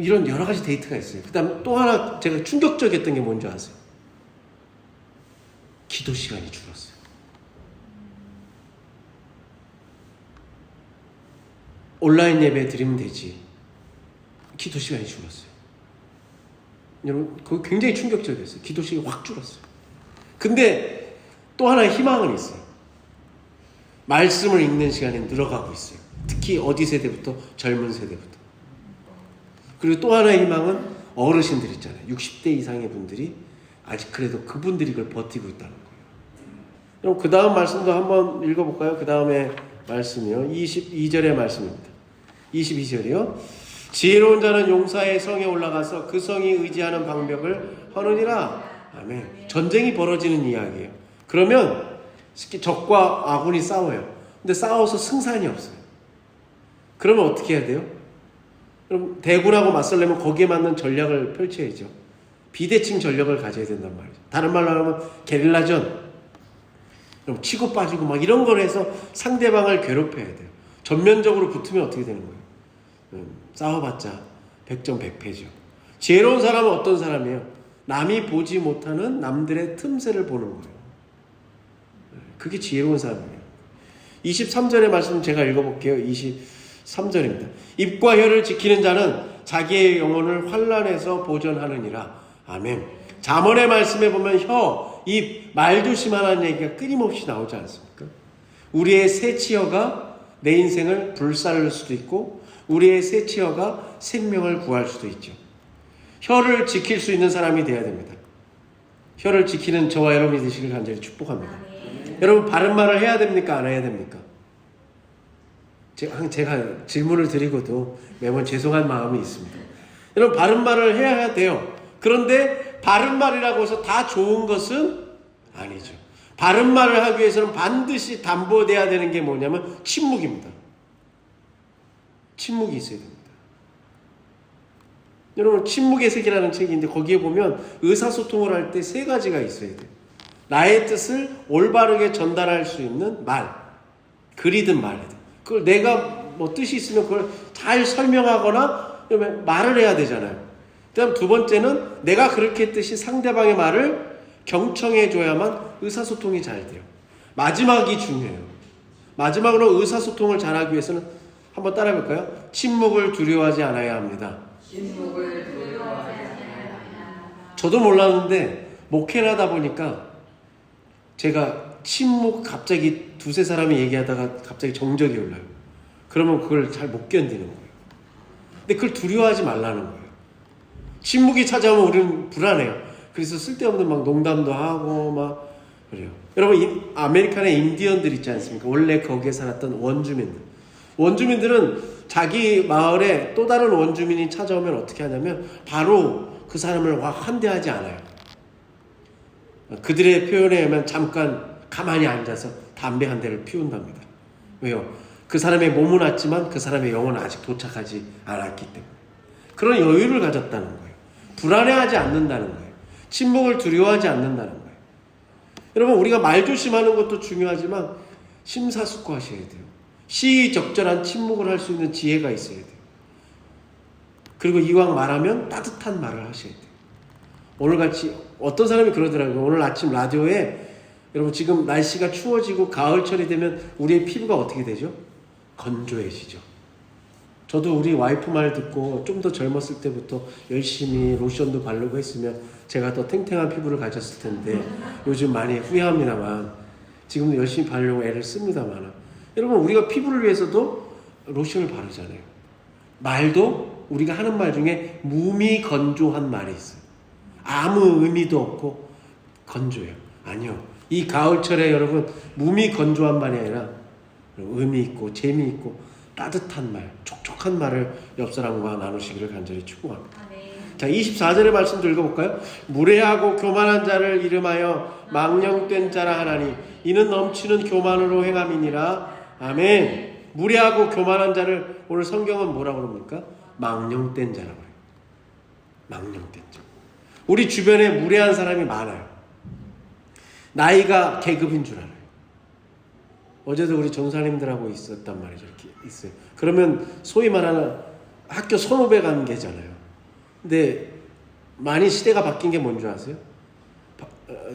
이런 여러 가지 데이터가 있어요. 그 다음에 또 하나 제가 충격적이었던 게 뭔지 아세요? 기도 시간이 줄었어요. 온라인 예배 드리면 되지. 기도 시간이 줄었어요. 여러분, 그거 굉장히 충격적이었어요. 기도 시간이 확 줄었어요. 근데 또 하나 희망은 있어요. 말씀을 읽는 시간이 늘어가고 있어요. 특히 어디 세대부터? 젊은 세대부터. 그리고 또 하나의 희망은 어르신들 있잖아요. 60대 이상의 분들이 아직 그래도 그분들이 그걸 버티고 있다는 거예요. 그럼 그 다음 말씀도 한번 읽어볼까요? 그 다음에 말씀이요. 22절의 말씀입니다. 22절이요. 지혜로운 자는 용사의 성에 올라가서 그 성이 의지하는 방벽을 허느니라. 아멘. 전쟁이 벌어지는 이야기예요. 그러면 적과 아군이 싸워요. 근데 싸워서 승산이 없어요. 그러면 어떻게 해야 돼요? 그럼 대군하고 맞서려면 거기에 맞는 전략을 펼쳐야죠. 비대칭 전략을 가져야 된단 말이죠. 다른 말로 하면 게릴라전. 그럼 치고 빠지고 막 이런 걸 해서 상대방을 괴롭혀야 돼요. 전면적으로 붙으면 어떻게 되는 거예요? 싸워봤자 100점 100패죠. 지혜로운 사람은 어떤 사람이에요? 남이 보지 못하는 남들의 틈새를 보는 거예요. 그게 지혜로운 사람이에요. 23절의 말씀 제가 읽어볼게요. 23절입니다. 입과 혀를 지키는 자는 자기의 영혼을 환난에서 보전하느니라. 아멘. 잠언의 말씀에 보면 이 말조심하라는 얘기가 끊임없이 나오지 않습니까? 우리의 새 치어가 내 인생을 불살를 수도 있고 우리의 새 치어가 생명을 구할 수도 있죠. 혀를 지킬 수 있는 사람이 되어야 됩니다. 혀를 지키는 저와 여러분이 되시길 간절히 축복합니다. 여러분 바른 말을 해야 됩니까? 안 해야 됩니까? 제가 질문을 드리고도 매번 죄송한 마음이 있습니다. 여러분 바른 말을 해야 돼요. 그런데 바른 말이라고 해서 다 좋은 것은 아니죠. 바른 말을 하기 위해서는 반드시 담보돼야 되는 게 뭐냐면 침묵입니다. 침묵이 있어야 됩니다. 여러분 침묵의 색이라는 책인데 거기에 보면 의사소통을 할 때 세 가지가 있어야 돼요. 나의 뜻을 올바르게 전달할 수 있는 말, 글이든 말이든 그걸 내가 뭐 뜻이 있으면 그걸 잘 설명하거나 말을 해야 되잖아요. 그다음 두 번째는 내가 그렇게 했듯이 상대방의 말을 경청해줘야만 의사소통이 잘 돼요. 마지막이 중요해요. 마지막으로 의사소통을 잘하기 위해서는 한번 따라해볼까요? 침묵을 두려워하지 않아야 합니다. 침묵을 두려워하지 않아야 합니다. 저도 몰랐는데 목회를 하다 보니까 제가 침묵 갑자기 두세 사람이 얘기하다가 갑자기 정적이 올라요. 그러면 그걸 잘 못 견디는 거예요. 근데 그걸 두려워하지 말라는 거예요. 침묵이 찾아오면 우리는 불안해요. 그래서 쓸데없는 막 농담도 하고 막 그래요. 여러분 아메리칸의 인디언들 있지 않습니까? 원래 거기에 살았던 원주민들. 원주민들은 자기 마을에 또 다른 원주민이 찾아오면 어떻게 하냐면 바로 그 사람을 확 환대하지 않아요. 그들의 표현에 의하면 잠깐 가만히 앉아서 담배 한 대를 피운답니다. 왜요? 그 사람의 몸은 왔지만 그 사람의 영혼은 아직 도착하지 않았기 때문에. 그런 여유를 가졌다는 거예요. 불안해하지 않는다는 거예요. 침묵을 두려워하지 않는다는 거예요. 여러분 우리가 말 조심하는 것도 중요하지만 심사숙고하셔야 돼요. 시의적절한 침묵을 할 수 있는 지혜가 있어야 돼요. 그리고 이왕 말하면 따뜻한 말을 하셔야 돼요. 오늘같이 어떤 사람이 그러더라고요. 오늘 아침 라디오에 여러분 지금 날씨가 추워지고 가을철이 되면 우리의 피부가 어떻게 되죠? 건조해지죠. 저도 우리 와이프 말 듣고 좀 더 젊었을 때부터 열심히 로션도 바르고 했으면 제가 더 탱탱한 피부를 가졌을 텐데 요즘 많이 후회합니다만 지금도 열심히 바르려고 애를 씁니다만 여러분 우리가 피부를 위해서도 로션을 바르잖아요. 말도 우리가 하는 말 중에 무미건조한 말이 있어요. 아무 의미도 없고 건조해요. 아니요. 이 가을철에 여러분 무미건조한 말이 아니라 의미 있고 재미있고 따뜻한 말, 촉촉한 말을 옆 사람과 나누시기를 간절히 축복합니다. 자, 24절의 말씀도 읽어볼까요? 무례하고 교만한 자를 이름하여 망령된 자라 하나니 이는 넘치는 교만으로 행함이니라. 아멘. 무례하고 교만한 자를 오늘 성경은 뭐라고 그럽니까? 망령된 자라고 해요. 망령된 자. 우리 주변에 무례한 사람이 많아요. 나이가 계급인 줄 알아요. 어제도 우리 전사님들하고 있었단 말이죠. 이렇게 있어요. 그러면 소위 말하는 학교 선후배 관계잖아요. 근데 많이 시대가 바뀐 게 뭔지 아세요?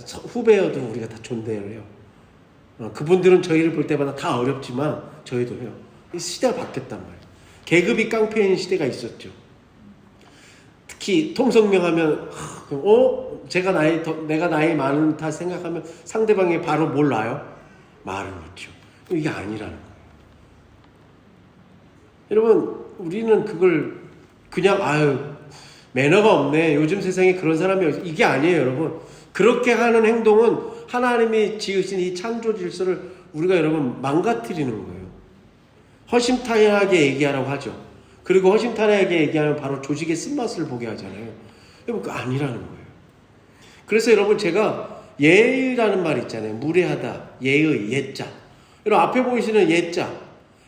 후배여도 우리가 다 존대를 해요. 그분들은 저희를 볼 때마다 다 어렵지만 저희도 해요. 이 시대가 바뀌었단 말이에요. 계급이 깡패인 시대가 있었죠. 특히 통성명하면 내가 나이 많다 생각하면 상대방이 바로 뭘 놔요? 말을 놓죠. 이게 아니라는 거예요. 여러분 우리는 그걸 그냥 매너가 없네. 요즘 세상에 그런 사람이 이게 아니에요. 여러분 그렇게 하는 행동은 하나님이 지으신 이 창조 질서를 우리가 여러분 망가뜨리는 거예요. 허심탄회하게 얘기하라고 하죠. 그리고 허심탄회하게 얘기하면 바로 조직의 쓴맛을 보게 하잖아요. 여러분 그거 아니라는 거예요. 그래서 여러분 제가 예의라는 말 있잖아요. 무례하다, 예의, 예자. 여러분 앞에 보이시는 예자.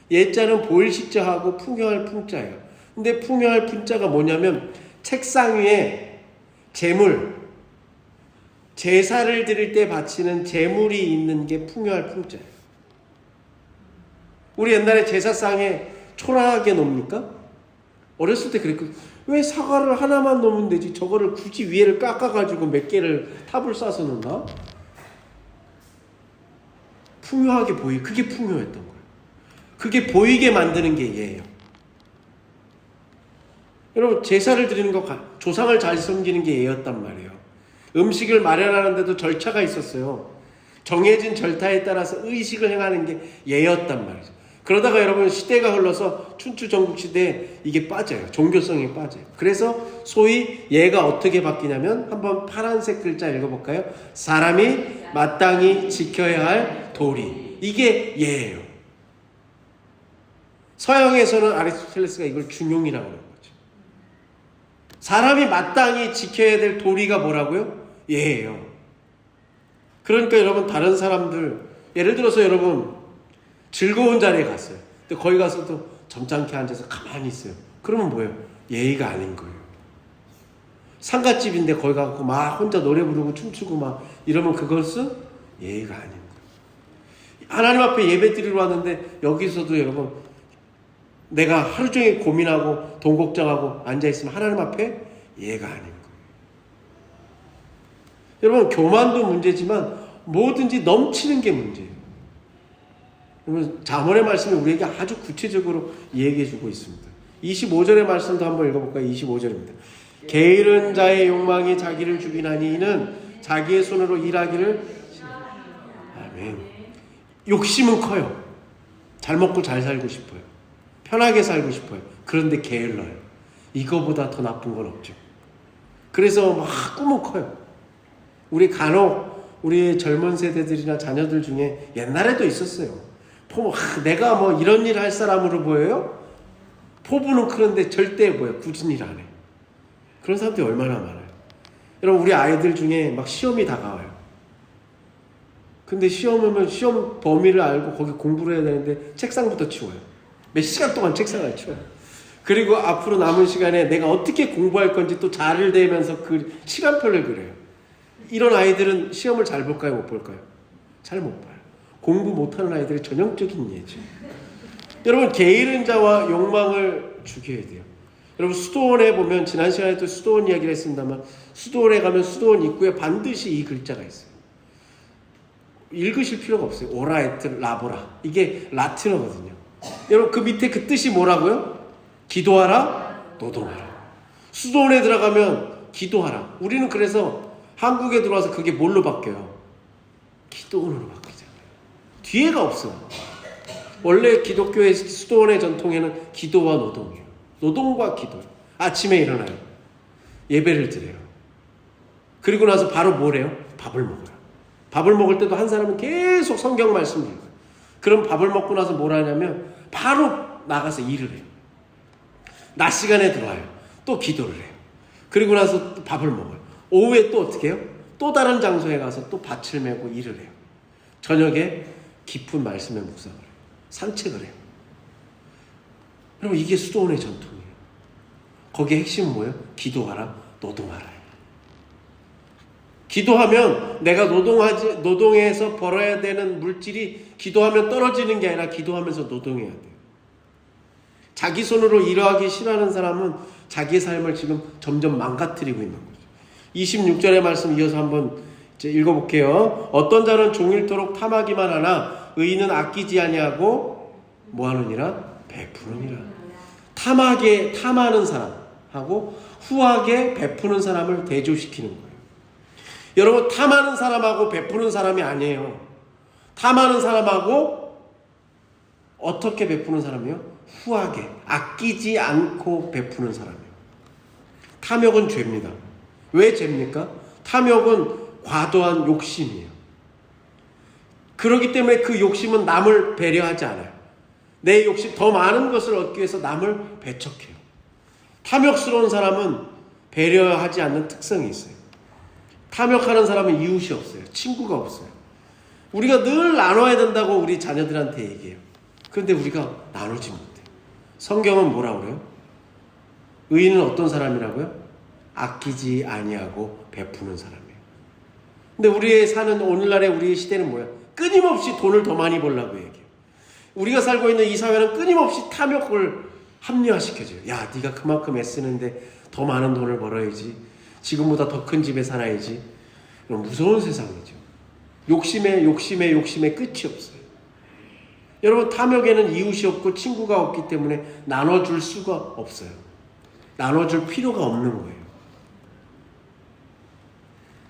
예자는 보일 시자하고 풍요할 풍자예요. 근데 풍요할 풍자가 뭐냐면 책상 위에 재물, 제사를 드릴 때 바치는 재물이 있는 게 풍요할 풍자예요. 우리 옛날에 제사상에 초라하게 놓습니까? 어렸을 때 그랬거든요. 왜 사과를 하나만 놓으면 되지? 저거를 굳이 위에를 깎아가지고 몇 개를 탑을 싸서 놓나? 풍요하게 그게 풍요했던 거예요. 그게 보이게 만드는 게 예예요. 여러분 제사를 드리는 거 조상을 잘 섬기는 게 예였단 말이에요. 음식을 마련하는데도 절차가 있었어요. 정해진 절차에 따라서 의식을 행하는 게 예였단 말이죠. 그러다가 여러분 시대가 흘러서 춘추 전국 시대에 이게 빠져요. 종교성이 빠져요. 그래서 소위 예가 어떻게 바뀌냐면 한번 파란색 글자 읽어볼까요? 사람이 마땅히 지켜야 할 도리. 이게 예예요. 서양에서는 아리스토텔레스가 이걸 중용이라고 하는 거죠. 사람이 마땅히 지켜야 될 도리가 뭐라고요? 예예요. 그러니까 여러분 다른 사람들 예를 들어서 여러분 즐거운 자리에 갔어요. 근데 거기 가서도 점잖게 앉아서 가만히 있어요. 그러면 뭐예요? 예의가 아닌 거예요. 상갓집인데 거기 가서 막 혼자 노래 부르고 춤추고 막 이러면 그것은 예의가 아닌 거예요. 하나님 앞에 예배 드리러 왔는데 여기서도 여러분 내가 하루 종일 고민하고 돈 걱정하고 앉아있으면 하나님 앞에 예가 아닌 거예요. 여러분 교만도 문제지만 뭐든지 넘치는 게 문제예요. 여러분 잠언의 말씀이 우리에게 아주 구체적으로 얘기해주고 있습니다. 25절의 말씀도 한번 읽어볼까요? 25절입니다. 게으른 자의 욕망이 자기를 죽이나니 이는 자기의 손으로 일하기를 아멘. 욕심은 커요. 잘 먹고 잘 살고 싶어요. 편하게 살고 싶어요. 그런데 게을러요. 이거보다 더 나쁜 건 없죠. 그래서 막 꿈은 커요. 우리 간혹 우리 젊은 세대들이나 자녀들 중에 옛날에도 있었어요. 내가 뭐 이런 일 할 사람으로 보여요? 포부는 그런데 절대 뭐예요? 굳은 일 안 해. 그런 사람들이 얼마나 많아요. 여러분 우리 아이들 중에 막 시험이 다가와요. 근데 시험이면 시험 범위를 알고 거기 공부를 해야 되는데 책상부터 치워요. 몇 시간 동안 책상을 치워요. 그리고 앞으로 남은 시간에 내가 어떻게 공부할 건지 또 자를 대면서 그 시간표를 그려요. 이런 아이들은 시험을 잘 볼까요? 못 볼까요? 잘 못 봐요. 공부 못하는 아이들의 전형적인 예죠. 여러분 게으른 자와 욕망을 죽여야 돼요. 여러분 수도원에 보면 지난 시간에도 수도원 이야기를 했습니다만 수도원에 가면 수도원 입구에 반드시 이 글자가 있어요. 읽으실 필요가 없어요. 오라 에트 라보라. 이게 라틴어거든요. 여러분 그 밑에 그 뜻이 뭐라고요? 기도하라, 노동하라. 수도원에 들어가면 기도하라. 우리는 그래서 한국에 들어와서 그게 뭘로 바뀌어요? 기도원으로 바뀌잖아요. 뒤에가 없어요. 원래 기독교의 수도원의 전통에는 기도와 노동이에요. 노동과 기도. 아침에 일어나요. 예배를 드려요. 그리고 나서 바로 뭐래요? 밥을 먹어요. 밥을 먹을 때도 한 사람은 계속 성경 말씀을 읽어요. 그럼 밥을 먹고 나서 뭘 하냐면 바로 나가서 일을 해요. 낮 시간에 들어와요. 또 기도를 해요. 그리고 나서 또 밥을 먹어요. 오후에 또 어떻게 해요? 또 다른 장소에 가서 또 밭을 메고 일을 해요. 저녁에 깊은 말씀의 묵상을 해요. 산책을 해요. 여러분 이게 수도원의 전통이에요. 거기에 핵심은 뭐예요? 기도하라, 노동하라. 기도하면 내가 노동해서 벌어야 되는 물질이 기도하면 떨어지는 게 아니라 기도하면서 노동해야 돼요. 자기 손으로 일하기 싫어하는 사람은 자기의 삶을 지금 점점 망가뜨리고 있는 거죠. 26절의 말씀 이어서 한번 읽어볼게요. 어떤 자는 종일토록 탐하기만 하나 의인은 아끼지 아니하고 뭐하느니라? 베푸느니라. 탐하는 사람하고 후하게 베푸는 사람을 대조시키는 거예요. 여러분 탐하는 사람하고 베푸는 사람이 아니에요. 탐하는 사람하고 어떻게 베푸는 사람이요? 후하게 아끼지 않고 베푸는 사람이에요. 탐욕은 죄입니다. 왜 죄입니까? 탐욕은 과도한 욕심이에요. 그렇기 때문에 그 욕심은 남을 배려하지 않아요. 내 욕심 더 많은 것을 얻기 위해서 남을 배척해요. 탐욕스러운 사람은 배려하지 않는 특성이 있어요. 탐욕하는 사람은 이웃이 없어요. 친구가 없어요. 우리가 늘 나눠야 된다고 우리 자녀들한테 얘기해요. 그런데 우리가 나누지 못해요. 성경은 뭐라고 그래요? 의인은 어떤 사람이라고요? 아끼지 아니하고 베푸는 사람이에요. 근데 우리의 사는 오늘날의 우리의 시대는 뭐야? 끊임없이 돈을 더 많이 벌려고 얘기해요. 우리가 살고 있는 이 사회는 끊임없이 탐욕을 합리화시켜줘요. 야, 네가 그만큼 애쓰는데 더 많은 돈을 벌어야지. 지금보다 더 큰 집에 살아야지. 그럼 무서운 세상이죠. 욕심에 끝이 없어요. 여러분 탐욕에는 이웃이 없고 친구가 없기 때문에 나눠줄 수가 없어요. 나눠줄 필요가 없는 거예요.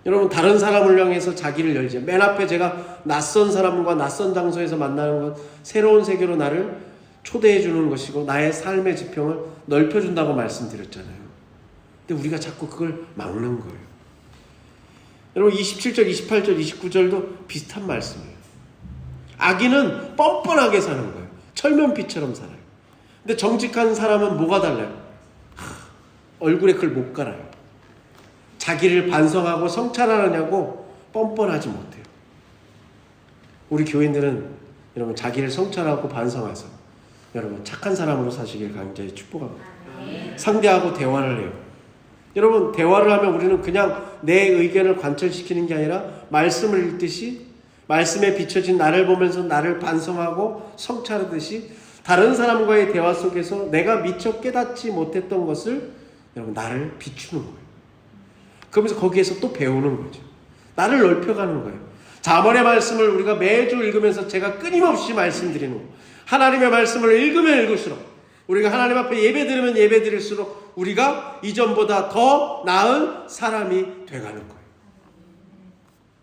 여러분, 다른 사람을 향해서 자기를 열지. 맨 앞에 제가 낯선 사람과 낯선 장소에서 만나는 것, 새로운 세계로 나를 초대해 주는 것이고 나의 삶의 지평을 넓혀준다고 말씀드렸잖아요. 근데 우리가 자꾸 그걸 막는 거예요. 여러분, 27절, 28절, 29절도 비슷한 말씀이에요. 악인은 뻔뻔하게 사는 거예요. 철면피처럼 살아요. 근데 정직한 사람은 뭐가 달라요? 얼굴에 그걸 못 갈아요. 자기를 반성하고 성찰하느냐고 뻔뻔하지 못해요. 우리 교인들은 여러분 자기를 성찰하고 반성해서 여러분 착한 사람으로 사시길 간절히 축복합니다. 상대하고 대화를 해요. 여러분, 대화를 하면 우리는 그냥 내 의견을 관철시키는 게 아니라 말씀을 읽듯이 말씀에 비춰진 나를 보면서 나를 반성하고 성찰하듯이 다른 사람과의 대화 속에서 내가 미처 깨닫지 못했던 것을 여러분 나를 비추는 거예요. 그러면서 거기에서 또 배우는 거죠. 나를 넓혀가는 거예요. 잠언의 말씀을 우리가 매주 읽으면서 제가 끊임없이 말씀드리는 거예요. 하나님의 말씀을 읽으면 읽을수록 우리가 하나님 앞에 예배드리면 예배드릴수록 우리가 이전보다 더 나은 사람이 돼가는 거예요.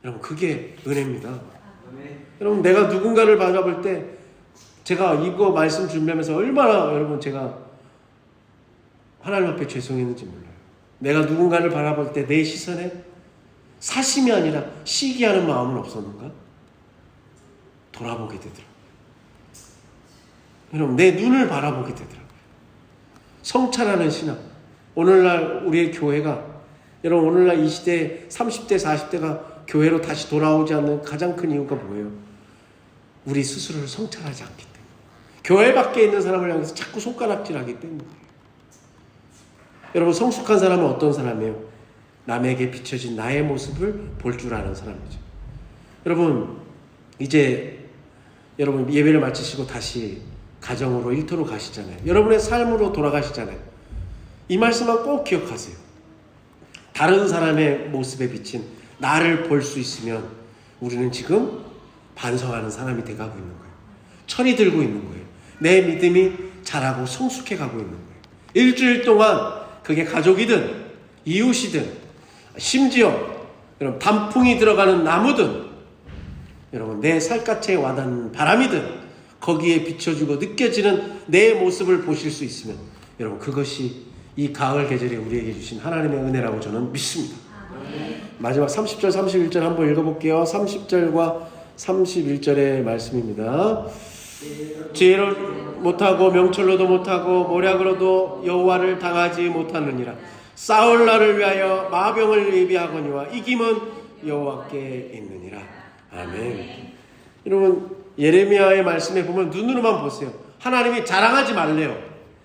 여러분, 그게 은혜입니다. 여러분, 내가 누군가를 바라볼 때 제가 이거 말씀 준비하면서 얼마나 여러분 제가 하나님 앞에 죄송했는지 몰라요. 내가 누군가를 바라볼 때 내 시선에 사심이 아니라 시기하는 마음은 없었는가? 돌아보게 되더라고요. 여러분, 내 눈을 바라보게 되더라고요. 성찰하는 신앙. 오늘날 우리의 교회가, 여러분, 오늘날 이 시대에 30대, 40대가 교회로 다시 돌아오지 않는 가장 큰 이유가 뭐예요? 우리 스스로를 성찰하지 않기 때문에. 교회 밖에 있는 사람을 향해서 자꾸 손가락질하기 때문이에요. 여러분, 성숙한 사람은 어떤 사람이에요? 남에게 비춰진 나의 모습을 볼 줄 아는 사람이죠. 여러분, 이제 여러분 예배를 마치시고 다시 가정으로 일터로 가시잖아요. 여러분의 삶으로 돌아가시잖아요. 이 말씀만 꼭 기억하세요. 다른 사람의 모습에 비친 나를 볼 수 있으면 우리는 지금 반성하는 사람이 돼가고 있는 거예요. 철이 들고 있는 거예요. 내 믿음이 자라고 성숙해 가고 있는 거예요. 일주일 동안 그게 가족이든 이웃이든 심지어 여러분 단풍이 들어가는 나무든 여러분 내 살갗에 와닿는 바람이든 거기에 비춰주고 느껴지는 내 모습을 보실 수 있으면 여러분 그것이 이 가을 계절에 우리에게 주신 하나님의 은혜라고 저는 믿습니다. 마지막 30절 31절 한번 읽어볼게요. 30절과 31절의 말씀입니다. 지혜로 못하고 명철로도 못하고 모략으로도 여호와를 당하지 못하느니라. 싸울 날을 위하여 마병을 예비하거니와 이김은 여호와께 있느니라. 아멘. 여러분 예레미야의 말씀에 보면 눈으로만 보세요. 하나님이 자랑하지 말래요.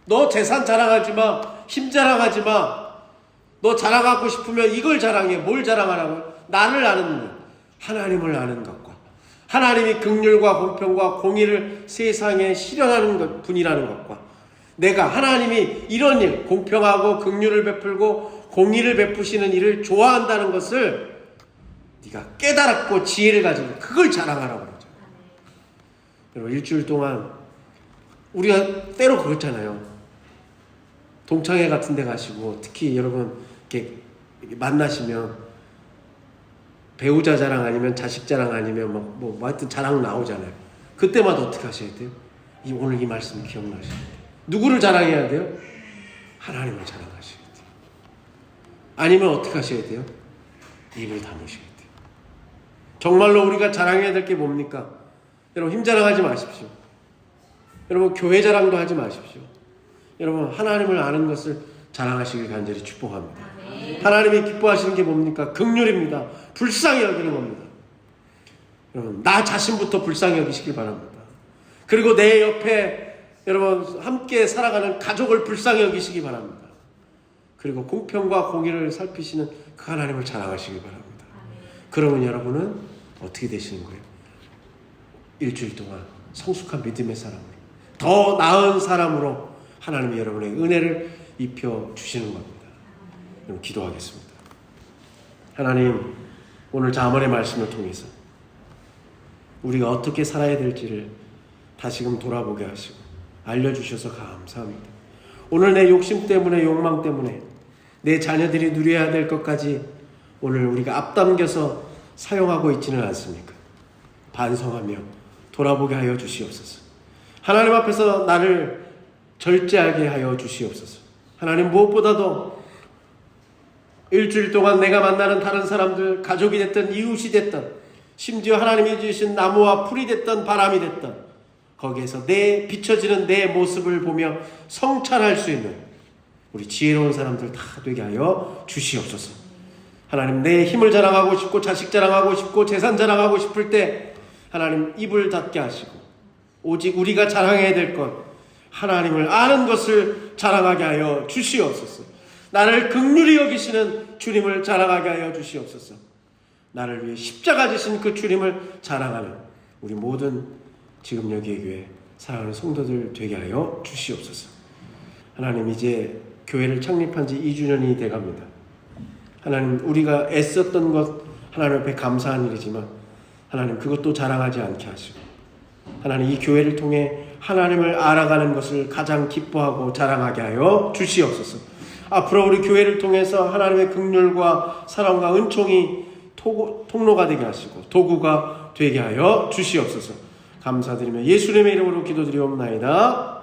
너 재산 자랑하지 마. 힘 자랑하지 마. 너 자랑하고 싶으면 이걸 자랑해. 뭘 자랑하라고요? 나를 아는 분, 하나님을 아는 것과 하나님이 긍휼과 공평과 공의를 세상에 실현하는 분이라는 것과 내가 하나님이 이런 일, 공평하고 긍휼을 베풀고 공의를 베푸시는 일을 좋아한다는 것을 네가 깨달았고 지혜를 가지고 그걸 자랑하라고 그러죠. 여러분 일주일 동안 우리가 때로 그렇잖아요. 동창회 같은 데 가시고 특히 여러분 이렇게 만나시면 배우자 자랑 아니면 자식 자랑 아니면 뭐 하여튼 자랑 나오잖아요. 그때마다 어떻게 하셔야 돼요? 오늘 이 말씀 기억나셔야 돼요. 누구를 자랑해야 돼요? 하나님을 자랑하셔야 돼요. 아니면 어떻게 하셔야 돼요? 입을 다무셔야 돼요. 정말로 우리가 자랑해야 될 게 뭡니까? 여러분 힘 자랑하지 마십시오. 여러분 교회 자랑도 하지 마십시오. 여러분 하나님을 아는 것을 자랑하시길 간절히 축복합니다. 하나님이 기뻐하시는 게 뭡니까? 긍휼입니다. 불쌍히 여기는 겁니다. 여러분 나 자신부터 불쌍히 여기시길 바랍니다. 그리고 내 옆에 여러분 함께 살아가는 가족을 불쌍히 여기시기 바랍니다. 그리고 공평과 공의를 살피시는 그 하나님을 자랑하시기 바랍니다. 그러면 여러분은 어떻게 되시는 거예요? 일주일 동안 성숙한 믿음의 사람으로 더 나은 사람으로 하나님이 여러분의 은혜를 입혀 주시는 겁니다. 그럼 기도하겠습니다. 하나님 오늘 잠언의 말씀을 통해서 우리가 어떻게 살아야 될지를 다시금 돌아보게 하시고 알려주셔서 감사합니다. 오늘 내 욕심 때문에 욕망 때문에 내 자녀들이 누려야 될 것까지 오늘 우리가 앞당겨서 사용하고 있지는 않습니까? 반성하며 돌아보게 하여 주시옵소서. 하나님 앞에서 나를 절제하게 하여 주시옵소서. 하나님, 무엇보다도 일주일 동안 내가 만나는 다른 사람들, 가족이 됐든 이웃이 됐든, 심지어 하나님이 주신 나무와 풀이 됐든 바람이 됐든, 거기에서 비춰지는 내 모습을 보며 성찰할 수 있는 우리 지혜로운 사람들 다 되게 하여 주시옵소서. 하나님, 내 힘을 자랑하고 싶고 자식 자랑하고 싶고 재산 자랑하고 싶을 때 하나님 입을 닫게 하시고, 오직 우리가 자랑해야 될 것, 하나님을 아는 것을 자랑하게 하여 주시옵소서. 나를 긍휼히 여기시는 주님을 자랑하게 하여 주시옵소서. 나를 위해 십자가 지신 그 주님을 자랑하는 우리 모든 지금 여기의 교회 사랑하는 성도들 되게 하여 주시옵소서. 하나님, 이제 교회를 창립한 지 2주년이 돼갑니다. 하나님, 우리가 애썼던 것 하나님 앞에 감사한 일이지만 하나님, 그것도 자랑하지 않게 하시고, 하나님, 이 교회를 통해 하나님을 알아가는 것을 가장 기뻐하고 자랑하게 하여 주시옵소서. 앞으로 우리 교회를 통해서 하나님의 긍휼과 사랑과 은총이 통로가 되게 하시고 도구가 되게 하여 주시옵소서. 감사드리며 예수님의 이름으로 기도드리옵나이다.